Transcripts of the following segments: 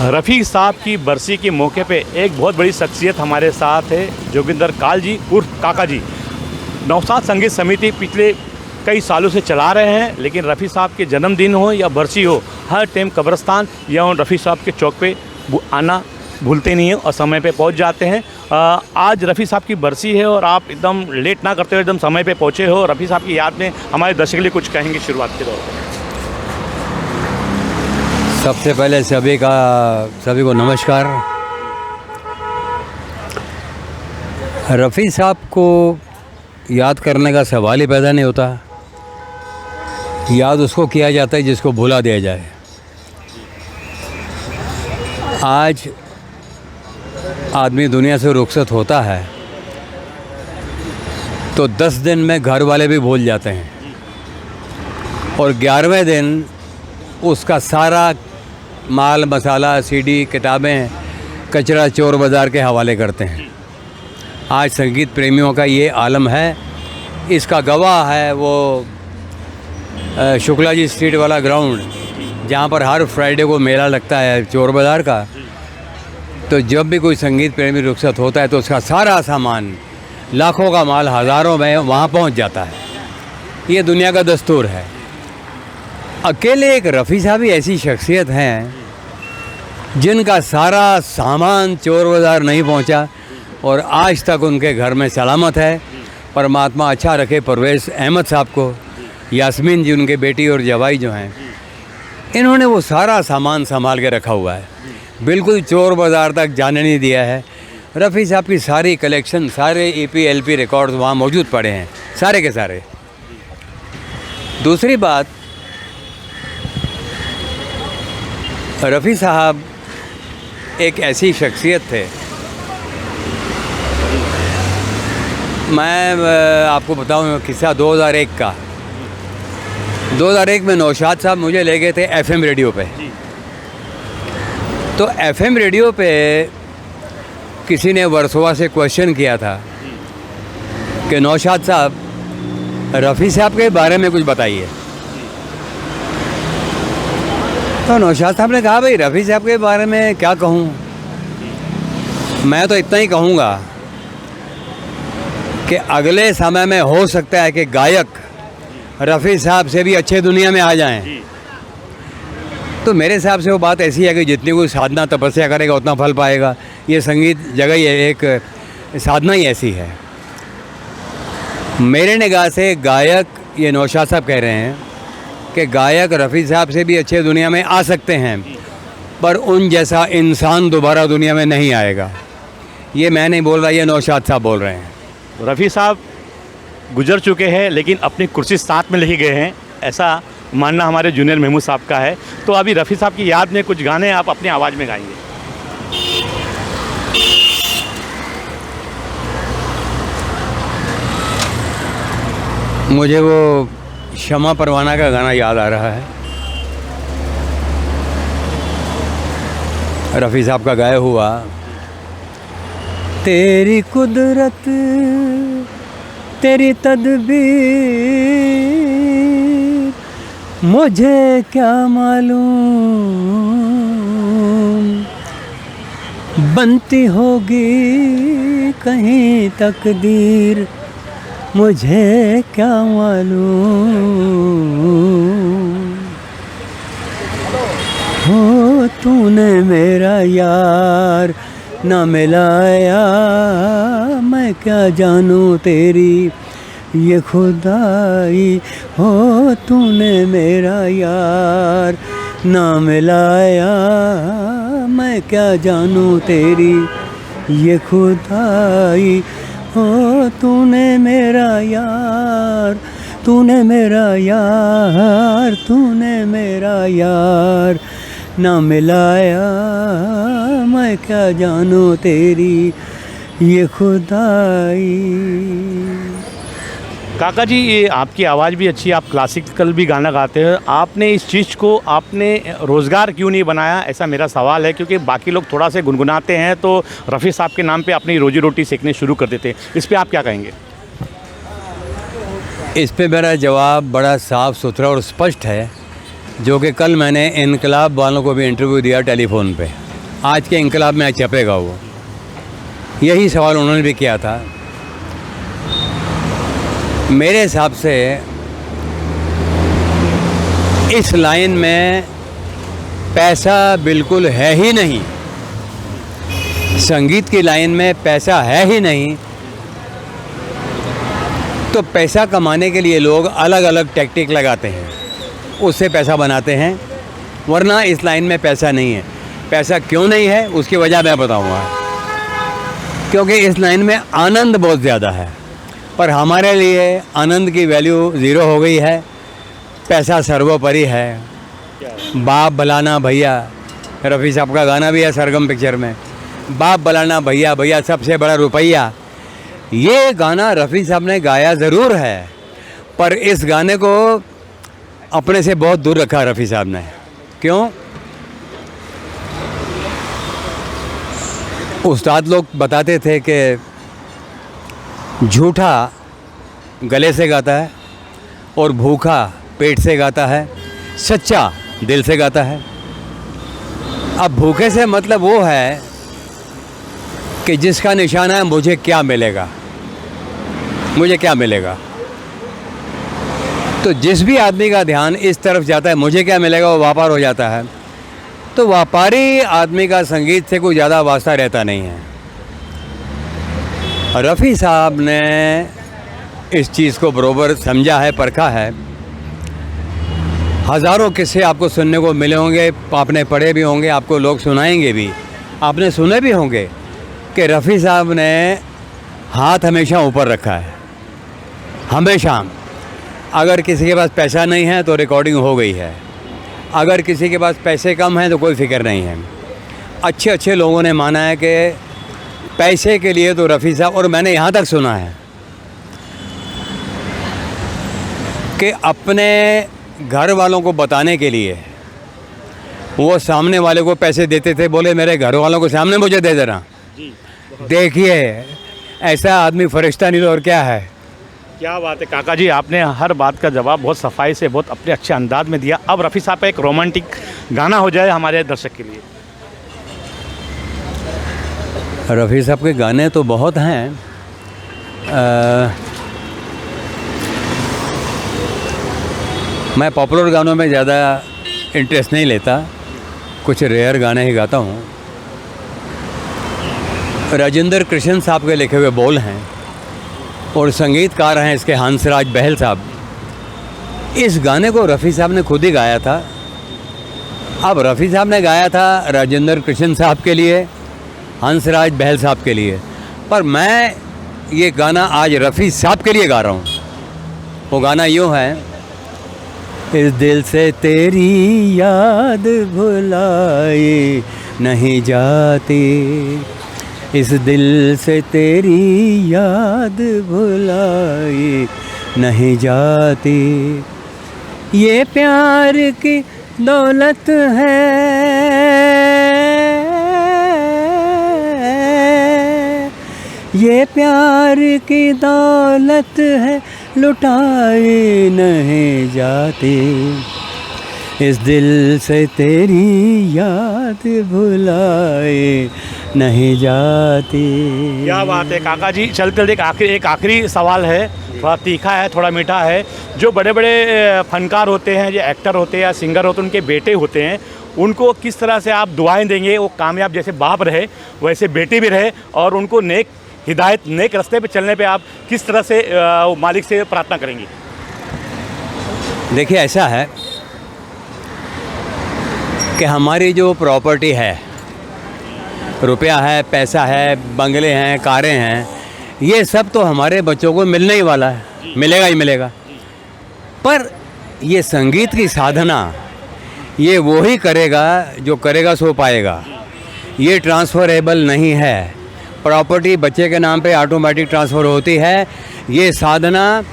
रफ़ी साहब की बरसी के मौके पे एक बहुत बड़ी शख्सियत हमारे साथ है, जोगिंदर काल जी उर्फ काका जी। नौशाद संगीत समिति पिछले कई सालों से चला रहे हैं, लेकिन रफ़ी साहब के जन्मदिन हो या बरसी हो, हर टाइम कब्रस्तान या रफ़ी साहब के चौक पे आना भूलते नहीं हैं और समय पे पहुंच जाते हैं। आज रफ़ी साहब की बरसी है और आप एकदम लेट ना करते हुए एकदम समय पे पहुंचे हो। रफ़ी साहब की याद में हमारे दर्शक के लिए कुछ कहेंगे शुरुआत के तौर पर? सबसे पहले सभी को नमस्कार। रफ़ी साहब को याद करने का सवाल ही पैदा नहीं होता। याद उसको किया जाता है जिसको भुला दिया जाए। आज आदमी दुनिया से रुखसत होता है तो 10 दिन में घर वाले भी भूल जाते हैं और 11वें दिन उसका सारा माल मसाला, सीडी, किताबें कचरा चोर बाज़ार के हवाले करते हैं। आज संगीत प्रेमियों का ये आलम है। इसका गवाह है वो शुक्ला जी स्ट्रीट वाला ग्राउंड, जहाँ पर हर फ्राइडे को मेला लगता है चोर बाज़ार का। तो जब भी कोई संगीत प्रेमी रुखसत होता है तो उसका सारा सामान, लाखों का माल, हज़ारों में वहाँ पहुँच जाता है। ये दुनिया का दस्तूर है। अकेले एक रफ़ी साहब ही ऐसी शख्सियत हैं जिनका सारा सामान चोर बाज़ार नहीं पहुंचा और आज तक उनके घर में सलामत है। परमात्मा अच्छा रखे परवेज़ अहमद साहब को, यास्मीन जी उनके बेटी और जवाई जो हैं, इन्होंने वो सारा सामान संभाल के रखा हुआ है, बिल्कुल चोर बाज़ार तक जाने नहीं दिया है। रफ़ी साहब की सारी कलेक्शन, सारे EP LP रिकॉर्ड्स वहाँ मौजूद पड़े हैं, सारे के सारे। दूसरी बात, रफ़ी साहब एक ऐसी शख्सियत थे। मैं आपको बताऊं किस्सा 2001 का। 2001 में नौशाद साहब मुझे ले गए थे FM रेडियो पे। तो FM रेडियो पे किसी ने वर्सोवा से क्वेश्चन किया था कि नौशाद साहब, रफ़ी साहब के बारे में कुछ बताइए। तो नौशाद साहब ने कहा, भाई रफ़ी साहब के बारे में क्या कहूँ, मैं तो इतना ही कहूँगा कि अगले समय में हो सकता है कि गायक रफ़ी साहब से भी अच्छे दुनिया में आ जाएं। तो मेरे हिसाब से वो बात ऐसी है कि जितनी कोई साधना तपस्या करेगा उतना फल पाएगा। ये संगीत जगह ही एक साधना ही ऐसी है। मेरे निगाह से गायक, ये नौशाद साहब कह रहे हैं कि गायक रफ़ी साहब से भी अच्छे दुनिया में आ सकते हैं, पर उन जैसा इंसान दोबारा दुनिया में नहीं आएगा। ये मैं नहीं बोल रहा, ये नौशाद साहब बोल रहे हैं। रफ़ी साहब गुजर चुके हैं लेकिन अपनी कुर्सी साथ में लेके गए हैं, ऐसा मानना हमारे जूनियर महमूद साहब का है। तो अभी रफ़ी साहब की याद में कुछ गाने आप अपनी आवाज़ में गाएंगे। मुझे वो शमा परवाना का गाना याद आ रहा है, रफ़ी साहब का गाया हुआ। तेरी कुदरत तेरी तदबीर मुझे क्या मालूम, बनती होगी कहीं तकदीर मुझे क्या मालूम। हो तूने मेरा यार ना मिलाया, मैं क्या जानूं तेरी ये खुदाई। हो तूने मेरा यार ना मिलाया, मैं क्या जानूं तेरी ये खुदाई। हो तूने मेरा यार, तूने मेरा यार, तूने मेरा यार ना मिलाया, मैं क्या जानूं तेरी ये खुदाई। काका जी, ये आपकी आवाज़ भी अच्छी है, आप क्लासिकल भी गाना गाते हैं। आपने इस चीज़ को आपने रोज़गार क्यों नहीं बनाया, ऐसा मेरा सवाल है। क्योंकि बाकी लोग थोड़ा से गुनगुनाते हैं तो रफ़ी साहब के नाम पे अपनी रोजी रोटी सेकने शुरू कर देते हैं। इस पे आप क्या कहेंगे? इस पे मेरा जवाब बड़ा साफ़ सुथरा और स्पष्ट है, जो कि कल मैंने इनकलाब वालों को भी इंटरव्यू दिया टेलीफोन पे। आज के इंकलाब में छपेगा वो? यही सवाल उन्होंने भी किया था। मेरे हिसाब से इस लाइन में पैसा बिल्कुल है ही नहीं। संगीत की लाइन में पैसा है ही नहीं। तो पैसा कमाने के लिए लोग अलग अलग टेक्निक लगाते हैं, उससे पैसा बनाते हैं, वरना इस लाइन में पैसा नहीं है। पैसा क्यों नहीं है उसकी वजह मैं बताऊंगा। क्योंकि इस लाइन में आनंद बहुत ज़्यादा है, पर हमारे लिए आनंद की वैल्यू ज़ीरो हो गई है। पैसा सर्वोपरि है। बाप भलाना भैया, रफ़ी साहब का गाना भी है सरगम पिक्चर में, बाप भलाना भैया भैया सबसे बड़ा रुपया। ये गाना रफ़ी साहब ने गाया ज़रूर है, पर इस गाने को अपने से बहुत दूर रखा रफ़ी साहब ने। क्यों? उस्ताद लोग बताते थे कि झूठा गले से गाता है और भूखा पेट से गाता है, सच्चा दिल से गाता है। अब भूखे से मतलब वो है कि जिसका निशाना है मुझे क्या मिलेगा, मुझे क्या मिलेगा। तो जिस भी आदमी का ध्यान इस तरफ जाता है, मुझे क्या मिलेगा, वो व्यापार हो जाता है। तो व्यापारी आदमी का संगीत से कोई ज़्यादा वास्ता रहता नहीं है। रफ़ी साहब ने इस चीज़ को बरोबर समझा है, परखा है। हज़ारों किस्से आपको सुनने को मिले होंगे, आपने पढ़े भी होंगे, आपको लोग सुनाएंगे भी, आपने सुने भी होंगे कि रफ़ी साहब ने हाथ हमेशा ऊपर रखा है, हमेशा। अगर किसी के पास पैसा नहीं है तो रिकॉर्डिंग हो गई है, अगर किसी के पास पैसे कम हैं तो कोई फ़िक्र नहीं है। अच्छे अच्छे लोगों ने माना है कि पैसे के लिए तो रफ़ी साहब, और मैंने यहाँ तक सुना है कि अपने घर वालों को बताने के लिए वो सामने वाले को पैसे देते थे, बोले मेरे घर वालों को सामने मुझे दे देना। देखिए ऐसा आदमी फरिश्ता नहीं तो और क्या है। क्या बात है काका जी, आपने हर बात का जवाब बहुत सफाई से, बहुत अपने अच्छे अंदाज में दिया। अब रफ़ी साहब का एक रोमांटिक गाना हो जाए हमारे दर्शक के लिए। रफ़ी साहब के गाने तो बहुत हैं। मैं पॉपुलर गानों में ज़्यादा इंटरेस्ट नहीं लेता, कुछ रेयर गाने ही गाता हूँ। राजेंद्र कृष्ण साहब के लिखे हुए बोल हैं और संगीतकार हैं इसके हंसराज बहल साहब। इस गाने को रफ़ी साहब ने खुद ही गाया था। अब रफ़ी साहब ने गाया था राजेंद्र कृष्ण साहब के लिए, हंसराज बहल साहब के लिए, पर मैं ये गाना आज रफ़ी साहब के लिए गा रहा हूँ। वो गाना यूँ है, इस दिल से तेरी याद भुलाई नहीं जाती, इस दिल से तेरी याद भुलाई नहीं जाती, ये प्यार की दौलत है, ये प्यार की दौलत है, लुटाई नहीं जाती, इस दिल से तेरी याद भुलाई नहीं जाती। क्या बात है काका जी। चलते एक आखिरी सवाल है, थोड़ा तीखा है, थोड़ा मीठा है। जो बड़े बड़े फनकार होते हैं, जो एक्टर होते हैं या सिंगर होते हैं, उनके बेटे होते हैं, उनको किस तरह से आप दुआएं देंगे वो कामयाब जैसे बाप रहे वैसे बेटे भी रहे, और उनको नेक हिदायत, नेक रास्ते पे चलने पे आप किस तरह से मालिक से प्रार्थना करेंगे? देखिए ऐसा है कि हमारी जो प्रॉपर्टी है, रुपया है, पैसा है, बंगले हैं, कारें हैं, ये सब तो हमारे बच्चों को मिलने ही वाला है, मिलेगा ही मिलेगा। पर ये संगीत की साधना ये वो ही करेगा जो करेगा सो पाएगा। ये ट्रांसफरेबल नहीं है। प्रॉपर्टी बच्चे के नाम पे ऑटोमेटिक ट्रांसफ़र होती है, ये साधना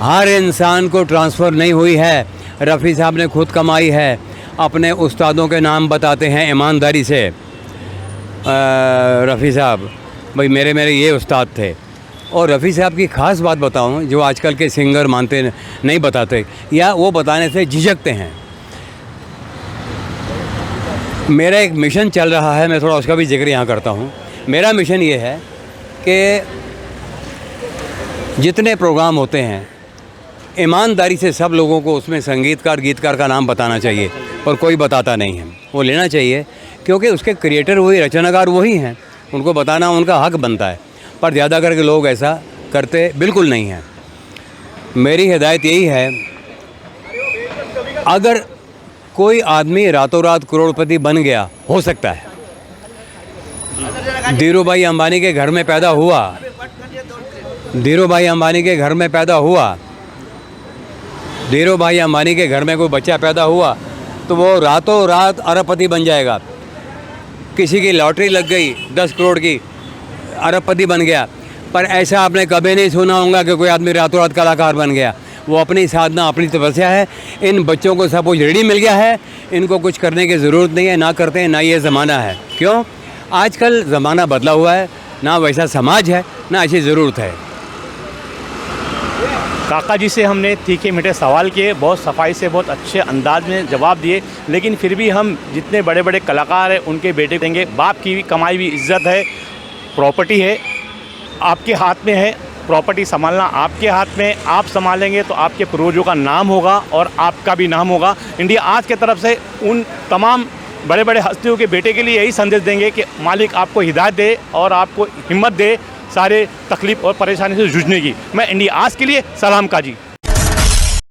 हर इंसान को ट्रांसफ़र नहीं हुई है। रफ़ी साहब ने खुद कमाई है, अपने उस्तादों के नाम बताते हैं ईमानदारी से। रफ़ी साहब भाई मेरे ये उस्ताद थे। और रफ़ी साहब की ख़ास बात बताऊं जो आजकल के सिंगर मानते नहीं बताते या वो बताने से झिझकते हैं। मेरा एक मिशन चल रहा है, मैं थोड़ा उसका भी जिक्र यहाँ करता हूँ। मेरा मिशन ये है कि जितने प्रोग्राम होते हैं ईमानदारी से सब लोगों को उसमें संगीतकार गीतकार का नाम बताना चाहिए, और कोई बताता नहीं है। वो लेना चाहिए क्योंकि उसके क्रिएटर वही, रचनाकार वही हैं, उनको बताना उनका हक बनता है। पर ज़्यादा करके लोग ऐसा करते बिल्कुल नहीं हैं। मेरी हिदायत यही है, अगर कोई आदमी रातों रात करोड़पति बन गया, हो सकता है, धीरूभाई अंबानी के घर में पैदा हुआ, धीरूभाई अंबानी के घर में पैदा हुआ, धीरूभाई अंबानी के घर में कोई बच्चा पैदा हुआ तो वो रातों रात अरबपति बन जाएगा। किसी की लॉटरी लग गई 10 करोड़ की, अरबपति बन गया। पर ऐसा आपने कभी नहीं सुना होगा कि कोई आदमी रातों रात कलाकार बन गया। वो अपनी साधना, अपनी तपस्या है। इन बच्चों को सब कुछ रेडी मिल गया है, इनको कुछ करने की ज़रूरत नहीं है, ना करते हैं, ना ये ज़माना है। क्यों? आजकल ज़माना बदला हुआ है, ना वैसा समाज है, ना ऐसी ज़रूरत है। काका जी से हमने तीखे मीठे सवाल किए, बहुत सफाई से, बहुत अच्छे अंदाज में जवाब दिए, लेकिन फिर भी हम जितने बड़े बड़े कलाकार हैं उनके बेटे देंगे। बाप की भी कमाई भी इज्जत है, प्रॉपर्टी है, आपके हाथ में है, प्रॉपर्टी संभालना आपके हाथ में। आप संभालेंगे तो आपके पूर्वजों का नाम होगा और आपका भी नाम होगा। इंडिया आज की तरफ से उन तमाम बड़े बड़े हस्तियों के बेटे के लिए यही संदेश देंगे कि मालिक आपको हिदायत दे और आपको हिम्मत दे सारे तकलीफ़ और परेशानी से जूझने की। मैं इंडिया आज के लिए सलाम काजी।